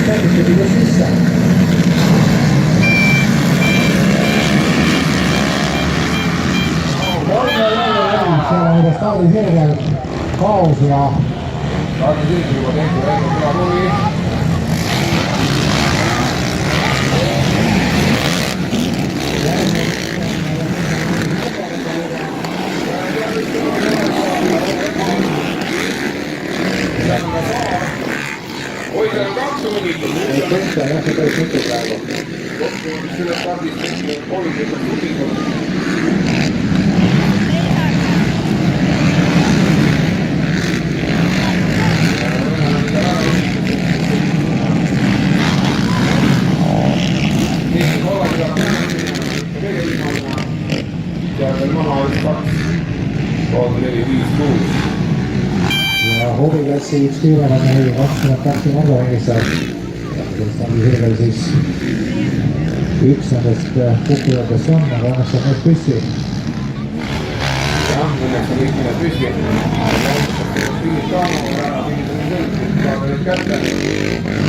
täpselt pidi sisse. seal on juba stardisirgel kaos ja stardisirgel juba tehtud Reigo Külakooli. Oi, seal on 2 minutit. Tõsta, jah, see päris mitu praegu. Selle stardist 30 minutit. Ja veel maha on 2, 3, 4, 5, 6. Ja hooviklassi üks viimane mehi 22 mängumängissab. Stardisirgel siis üks nendest kukkujatest on, aga õnneks on nüüd püsti. Jah, õnneks on kõik need püsti. Pingid ka, ära pingid on sõltid, saame nüüd kätte.